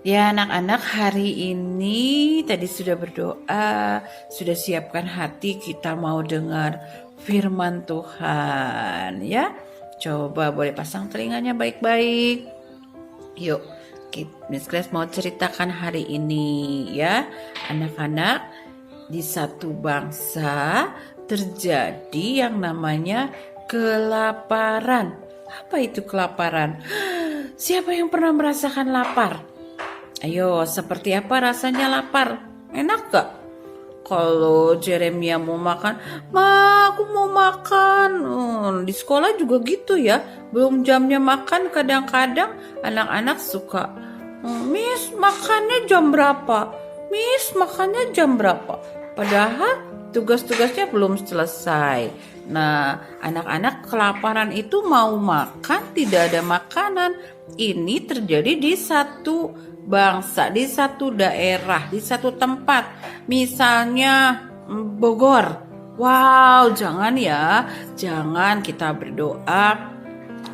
Ya anak-anak, hari ini tadi sudah berdoa, sudah siapkan hati kita mau dengar firman Tuhan ya. Coba boleh pasang telinganya baik-baik. Yuk, Miss Grace mau ceritakan hari ini ya. Anak-anak, di satu bangsa terjadi yang namanya kelaparan. Apa itu kelaparan? Siapa yang pernah merasakan lapar? Ayo, seperti apa rasanya lapar? Enak gak? Kalau Jeremia mau makan, Ma, aku mau makan. Di sekolah juga gitu ya. Belum jamnya makan, kadang-kadang anak-anak suka, Miss, makannya jam berapa? Miss, makannya jam berapa? Padahal tugas-tugasnya belum selesai. Nah, anak-anak kelaparan itu mau makan, tidak ada makanan. Ini terjadi di satu bangsa, di satu daerah, di satu tempat. Misalnya Bogor. Wow, jangan ya. Jangan, kita berdoa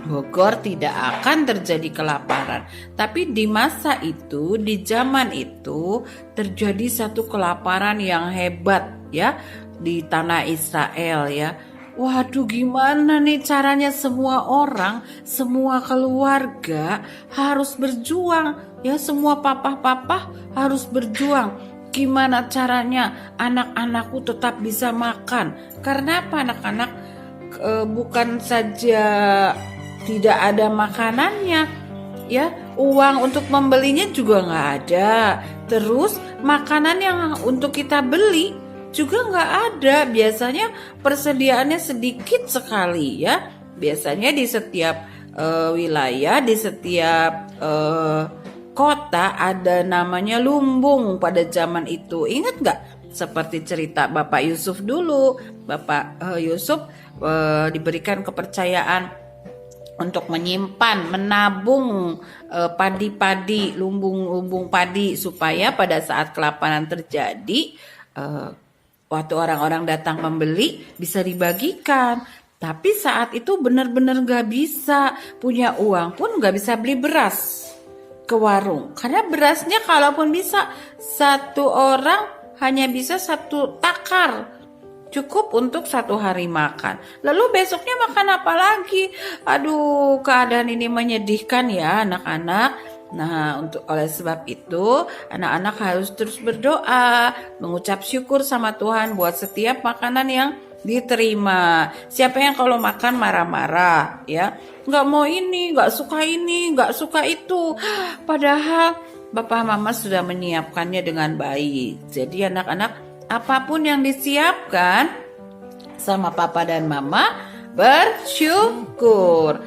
Bogor tidak akan terjadi kelaparan. Tapi di masa itu, di zaman itu terjadi satu kelaparan yang hebat ya di tanah Israel ya. Waduh, gimana nih caranya semua orang, semua keluarga harus berjuang ya, semua papa-papa harus berjuang. Gimana caranya anak-anakku tetap bisa makan? Karena apa anak-anak bukan saja tidak ada makanannya ya, uang untuk membelinya juga nggak ada, terus makanan yang untuk kita beli juga nggak ada. Biasanya persediaannya sedikit sekali ya. Biasanya di setiap wilayah, di setiap kota ada namanya lumbung pada zaman itu. Ingat nggak? Seperti cerita Bapak Yusuf dulu. Bapak Yusuf diberikan kepercayaan untuk menyimpan, menabung padi-padi, lumbung-lumbung padi supaya pada saat kelaparan terjadi, waktu orang-orang datang membeli bisa dibagikan. Tapi saat itu benar-benar gak bisa, punya uang pun gak bisa beli beras ke warung. Karena berasnya kalaupun bisa, satu orang hanya bisa satu takar. Cukup untuk satu hari makan. Lalu besoknya makan apa lagi? Aduh, keadaan ini menyedihkan ya anak-anak. Nah, oleh sebab itu, anak-anak harus terus berdoa, mengucap syukur sama Tuhan buat setiap makanan yang diterima. Siapa yang kalau makan marah-marah ya, nggak mau ini, nggak suka itu. Padahal Bapak Mama sudah menyiapkannya dengan baik. Jadi anak-anak, apapun yang disiapkan sama papa dan mama, bersyukur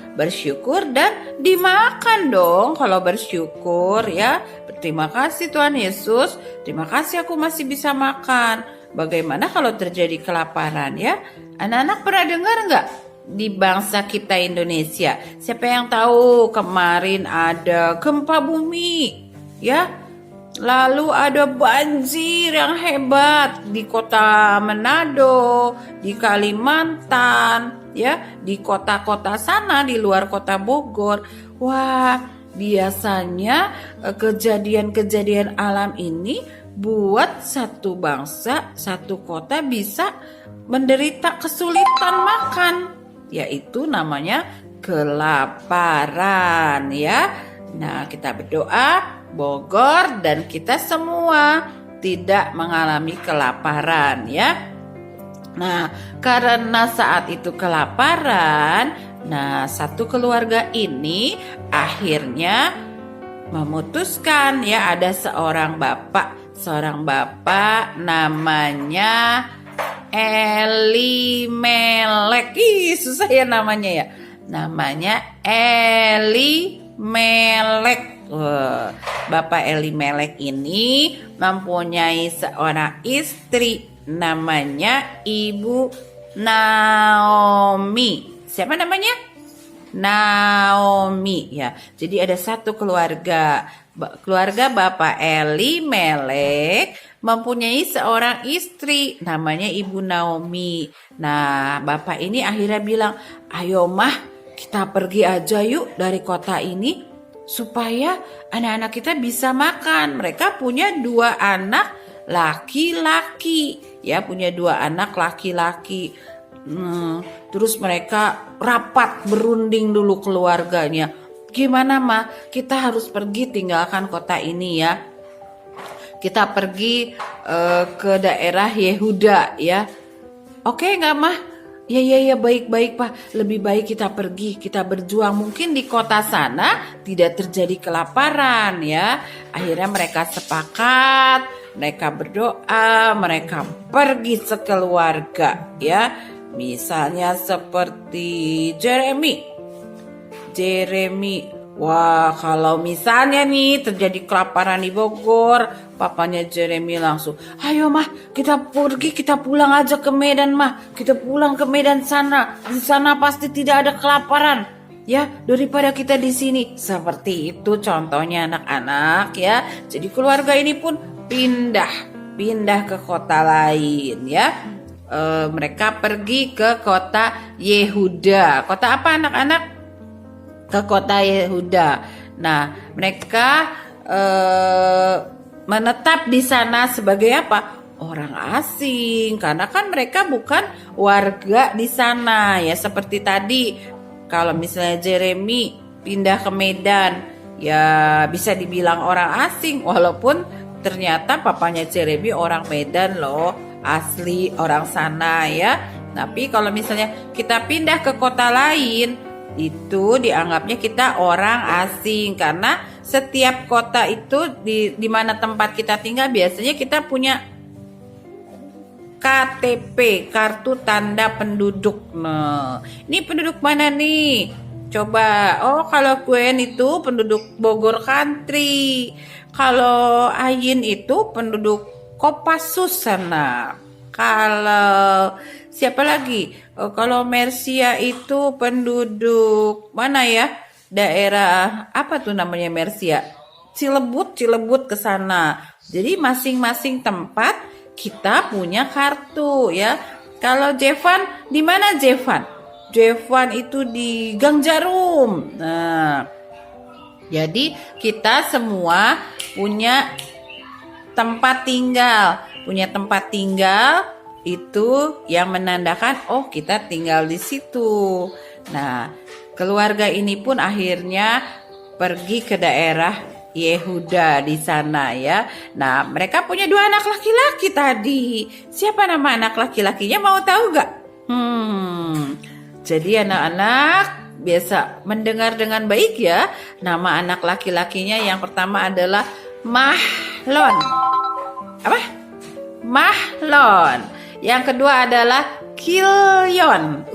dan dimakan dong kalau bersyukur ya. Terima kasih Tuhan Yesus, terima kasih aku masih bisa makan. Bagaimana kalau terjadi kelaparan ya? Anak-anak pernah dengar nggak di bangsa kita Indonesia? Siapa yang tahu kemarin ada gempa bumi ya? Lalu ada banjir yang hebat di kota Manado, di Kalimantan, ya, di kota-kota sana di luar kota Bogor. Wah, biasanya kejadian-kejadian alam ini buat satu bangsa, satu kota bisa menderita kesulitan makan, yaitu namanya kelaparan, ya. Nah, kita berdoa Bogor dan kita semua tidak mengalami kelaparan ya. Nah, karena saat itu kelaparan, nah satu keluarga ini akhirnya memutuskan ya, ada seorang bapak namanya Elimelek. Susah ya namanya ya. Namanya Elimelek. Bapak Elimelek ini mempunyai seorang istri namanya Ibu Naomi. Siapa namanya? Naomi ya. Jadi ada satu keluarga Bapak Elimelek mempunyai seorang istri namanya Ibu Naomi. Nah, bapak ini akhirnya bilang, "Ayo mah, kita pergi aja yuk dari kota ini supaya anak-anak kita bisa makan. Mereka punya 2 anak laki-laki, ya, punya 2 anak laki-laki. Terus mereka rapat berunding dulu keluarganya. Gimana mah, kita harus pergi tinggalkan kota ini ya. Kita pergi ke daerah Yehuda ya. Oke nggak mah? Ya, baik-baik Pak. Lebih baik kita pergi, kita berjuang. Mungkin di kota sana tidak terjadi kelaparan ya. Akhirnya mereka sepakat, mereka berdoa, mereka pergi sekeluarga ya. Misalnya seperti Jeremy. Wah, kalau misalnya nih terjadi kelaparan di Bogor, papanya Jeremy langsung, ayo mah kita pergi, kita pulang aja ke Medan mah, kita pulang ke Medan sana, di sana pasti tidak ada kelaparan, ya daripada kita di sini. Seperti itu contohnya anak-anak ya. Jadi keluarga ini pun pindah ke kota lain ya. Mereka pergi ke kota Yehuda. Kota apa anak-anak? Ke kota Yehuda. Nah, mereka menetap di sana sebagai apa? Orang asing, karena kan mereka bukan warga di sana ya. Seperti tadi, kalau misalnya Jeremy pindah ke Medan, ya bisa dibilang orang asing, walaupun ternyata papanya Jeremy orang Medan loh, asli orang sana ya. Tapi kalau misalnya kita pindah ke kota lain, itu dianggapnya kita orang asing, karena setiap kota itu di mana tempat kita tinggal biasanya kita punya KTP, kartu tanda penduduk. Nah, ini penduduk mana nih? Coba, kalau Gwen itu penduduk Bogor Country, kalau Ayin itu penduduk Kopassus sana. Kalau siapa lagi? Kalau Mersia itu penduduk mana ya? Daerah apa tuh namanya Mersia? Cilebut ke sana. Jadi masing-masing tempat kita punya kartu ya. Kalau Jevan di mana Jevan? Jevan itu di Gang Jarum. Nah, jadi kita semua punya tempat tinggal, itu yang menandakan kita tinggal di situ. Nah, keluarga ini pun akhirnya pergi ke daerah Yehuda di sana ya. Nah, mereka punya 2 anak laki-laki tadi. Siapa nama anak laki-lakinya, mau tahu gak? Jadi anak-anak biasa mendengar dengan baik ya. Nama anak laki-lakinya yang pertama adalah Mahlon. Apa? Mahlon. Yang kedua adalah Kilyon.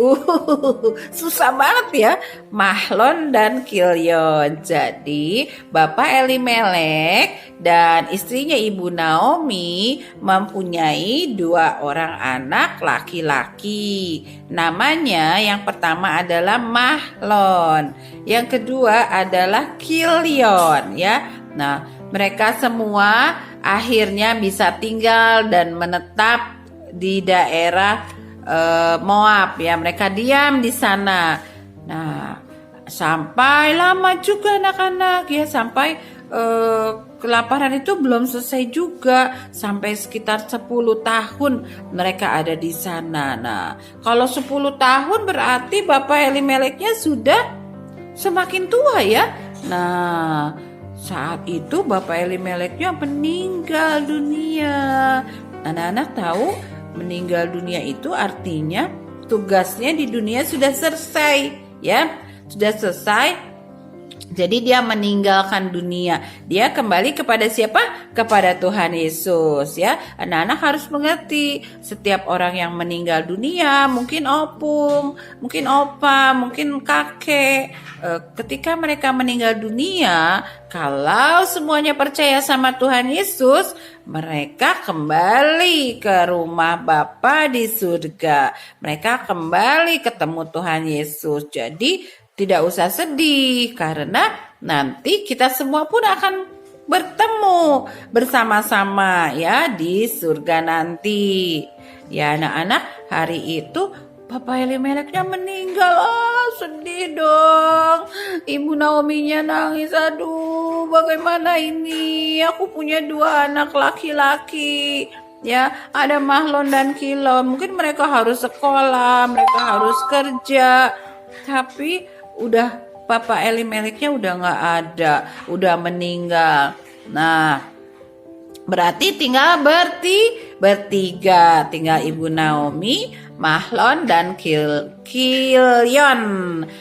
Susah banget ya, Mahlon dan Kilyon. Jadi Bapak Elimelek dan istrinya Ibu Naomi mempunyai 2 orang anak laki-laki. Namanya yang pertama adalah Mahlon, yang kedua adalah Kilyon ya. Nah, mereka semua akhirnya bisa tinggal dan menetap di daerah Moab ya. Mereka diam di sana. Nah, sampai lama juga anak-anak ya, sampai kelaparan itu belum selesai juga, sampai sekitar 10 tahun mereka ada di sana. Nah, kalau 10 tahun berarti Bapak Elimeleknya sudah semakin tua ya. Nah, saat itu Bapak Elimeleknya meninggal dunia. Anak-anak tahu meninggal dunia itu artinya tugasnya di dunia sudah selesai ya, sudah selesai. Jadi dia meninggalkan dunia. Dia kembali kepada siapa? Kepada Tuhan Yesus ya. Anak-anak harus mengerti, setiap orang yang meninggal dunia, mungkin opung, mungkin opa, mungkin kakek, ketika mereka meninggal dunia, kalau semuanya percaya sama Tuhan Yesus, mereka kembali ke rumah Bapa di surga. Mereka kembali ketemu Tuhan Yesus. Jadi tidak usah sedih, karena nanti kita semua pun akan bertemu bersama-sama ya di surga nanti. Ya anak-anak, hari itu Bapak Elimeleknya meninggal. Sedih dong. Ibu Naominya nangis. Aduh, bagaimana ini? Aku punya 2 anak laki-laki. Ya, ada Mahlon dan Kilon. Mungkin mereka harus sekolah, mereka harus kerja. Tapi udah Papa Elimeleknya udah nggak ada, udah meninggal. Nah, berarti tinggal bertiga. Tinggal Ibu Naomi, Mahlon dan Kilyon.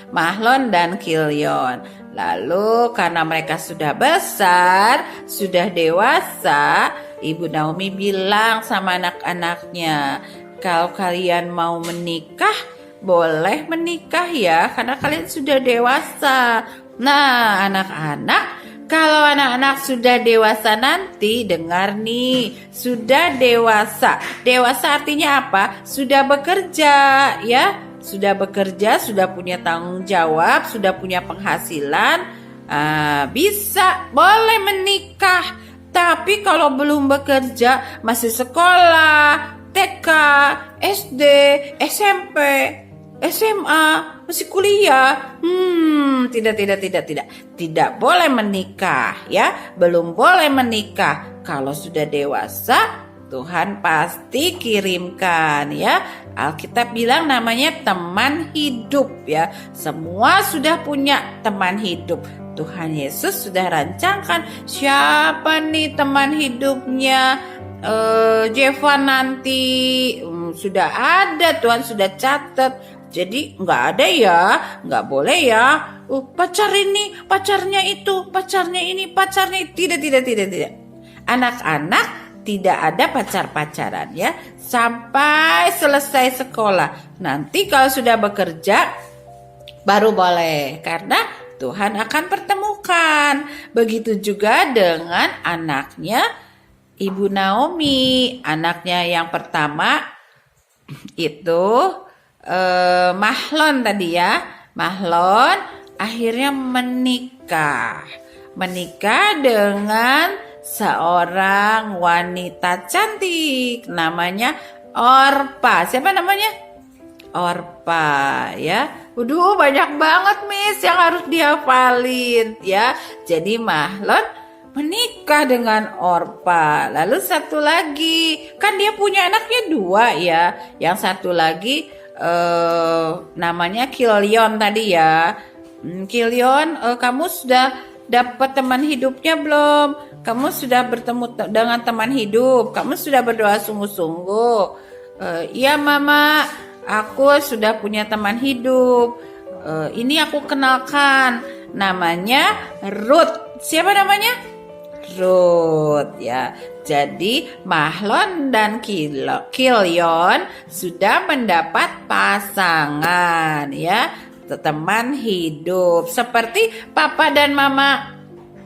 Mahlon dan Kilyon. Lalu karena mereka sudah besar, sudah dewasa, Ibu Naomi bilang sama anak-anaknya, kalau kalian mau menikah, boleh menikah ya, karena kalian sudah dewasa. Nah, anak-anak, kalau anak-anak sudah dewasa nanti, dengar nih, sudah dewasa. Dewasa artinya apa? Sudah bekerja, ya. Sudah bekerja, sudah punya tanggung jawab, sudah punya penghasilan, bisa, boleh menikah. Tapi kalau belum bekerja, masih sekolah, TK, SD, SMP, SMA, masih kuliah, tidak boleh menikah, ya, belum boleh menikah. Kalau sudah dewasa, Tuhan pasti kirimkan, ya. Alkitab bilang namanya teman hidup, ya. Semua sudah punya teman hidup. Tuhan Yesus sudah rancangkan siapa nih teman hidupnya Jevan nanti. Sudah ada, Tuhan sudah catat. Jadi nggak ada ya, nggak boleh ya. Pacar ini, pacarnya itu, pacarnya ini, pacarnya itu. Tidak. Anak-anak tidak ada pacar-pacaran, ya, sampai selesai sekolah. Nanti kalau sudah bekerja baru boleh, karena Tuhan akan pertemukan. Begitu juga dengan anaknya Ibu Naomi. Anaknya yang pertama itu Mahlon tadi, ya. Mahlon akhirnya menikah dengan seorang wanita cantik, namanya Orpa. Siapa namanya? Orpa, ya. Waduh, banyak banget Miss yang harus dihafalin, ya. Jadi Mahlon menikah dengan Orpa. Lalu satu lagi, kan dia punya anaknya 2, ya. Yang satu lagi namanya Kilyon tadi, ya. Kilyon, kamu sudah dapat teman hidupnya belum? Kamu sudah bertemu dengan teman hidup? Kamu sudah berdoa sungguh-sungguh? Iya Mama, aku sudah punya teman hidup. Ini aku kenalkan, namanya Ruth. Siapa namanya? Ruth, ya. Jadi Mahlon dan Kilyon sudah mendapat pasangan, ya, teman hidup, seperti Papa dan Mama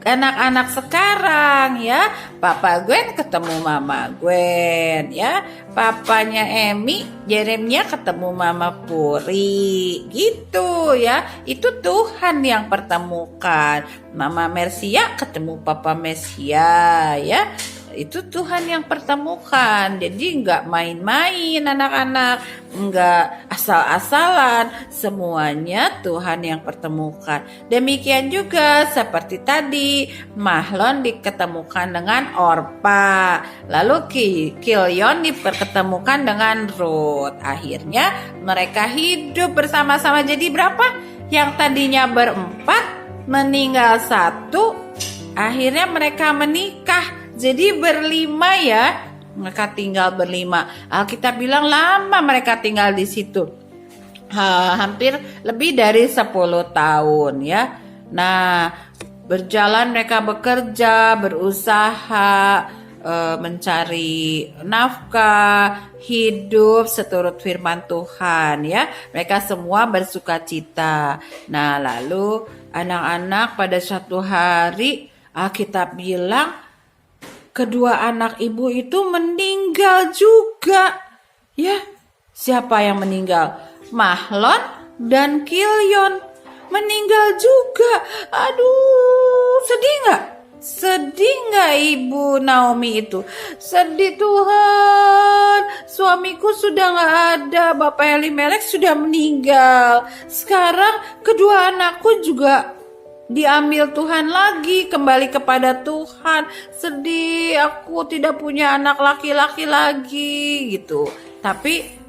anak-anak sekarang, ya. Papa Gwen ketemu Mama Gwen, ya. Papanya Emi, Jeremia ketemu Mama Puri, gitu, ya. Itu Tuhan yang pertemukan. Mama Mersia ketemu Papa Mesia, ya. Itu Tuhan yang pertemukan. Jadi nggak main-main anak-anak, nggak asal-asalan, semuanya Tuhan yang pertemukan. Demikian juga seperti tadi, Mahlon diketemukan dengan Orpa, lalu Kilyon dipertemukan dengan Ruth. Akhirnya mereka hidup bersama-sama. Jadi berapa? Yang tadinya berempat meninggal 1, akhirnya mereka menikah. Jadi berlima, ya. Mereka tinggal berlima. Alkitab bilang lama mereka tinggal di situ. Hampir lebih dari 10 tahun, ya. Nah, berjalan mereka bekerja, berusaha, mencari nafkah, hidup seturut firman Tuhan, ya. Mereka semua bersukacita. Nah, lalu anak-anak pada suatu hari Alkitab bilang kedua anak ibu itu meninggal juga, ya. Siapa yang meninggal? Mahlon dan Kilyon meninggal juga. Aduh, sedih nggak? Sedih nggak Ibu Naomi itu? Sedih, Tuhan. Suamiku sudah nggak ada, Bapak Elimelek sudah meninggal. Sekarang kedua anakku juga diambil Tuhan lagi, kembali kepada Tuhan. Sedih, aku tidak punya anak laki-laki lagi gitu. Tapi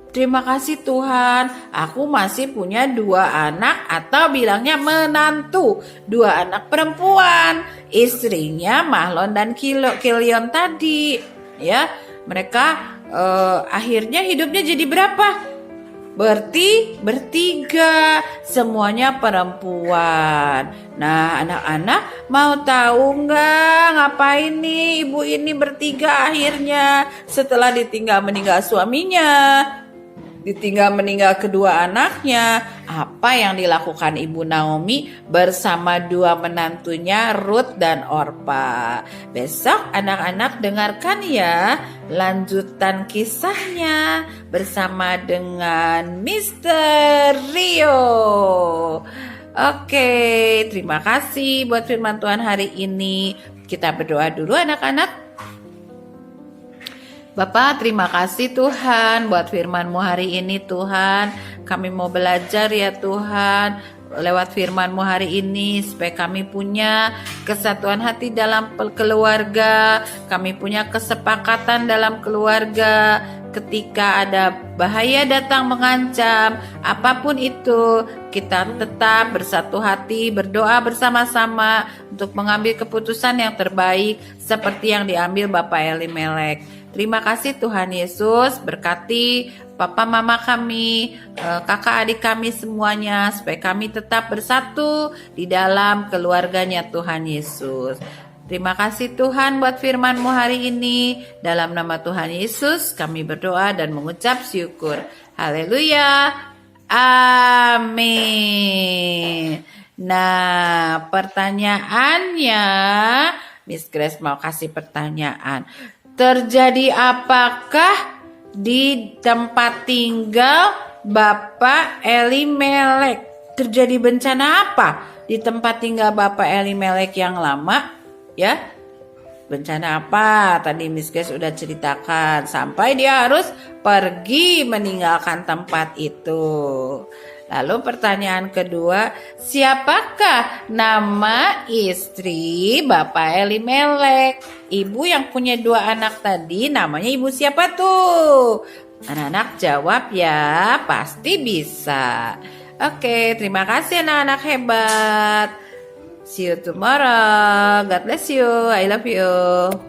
terima kasih Tuhan, aku masih punya 2 anak atau bilangnya menantu, 2 anak perempuan, istrinya Mahlon dan Kilion tadi. Ya, mereka akhirnya hidupnya jadi berapa? Bertiga, semuanya perempuan. Nah, anak-anak mau tahu nggak ngapain nih ibu ini bertiga akhirnya setelah ditinggal meninggal suaminya, ditinggal meninggal kedua anaknya? Apa yang dilakukan Ibu Naomi bersama 2 menantunya Ruth dan Orpa? Besok anak-anak dengarkan ya lanjutan kisahnya bersama dengan Mister Rio. Oke, terima kasih buat firman Tuhan hari ini. Kita berdoa dulu anak-anak. Bapak, terima kasih Tuhan buat firman-Mu hari ini Tuhan. Kami mau belajar ya Tuhan lewat firman-Mu hari ini supaya kami punya kesatuan hati dalam keluarga. Kami punya kesepakatan dalam keluarga. Ketika ada bahaya datang mengancam, apapun itu, kita tetap bersatu hati, berdoa bersama-sama untuk mengambil keputusan yang terbaik seperti yang diambil Bapak Elimelek. Terima kasih Tuhan Yesus, berkati papa mama kami, kakak adik kami semuanya, supaya kami tetap bersatu di dalam keluarganya Tuhan Yesus. Terima kasih Tuhan buat firman-Mu hari ini. Dalam nama Tuhan Yesus kami berdoa dan mengucap syukur. Haleluya. Amin. Nah, pertanyaannya, Miss Grace mau kasih pertanyaan. Terjadi apakah di tempat tinggal Bapak Elimelek? Terjadi bencana apa di tempat tinggal Bapak Elimelek yang lama? Ya, bencana apa? Tadi Miss Grace sudah ceritakan sampai dia harus pergi meninggalkan tempat itu. Lalu pertanyaan kedua, siapakah nama istri Bapak Elimelek? Ibu yang punya 2 anak tadi namanya ibu siapa tuh? Anak-anak jawab ya, pasti bisa. Oke, terima kasih anak-anak hebat. See you tomorrow. God bless you. I love you.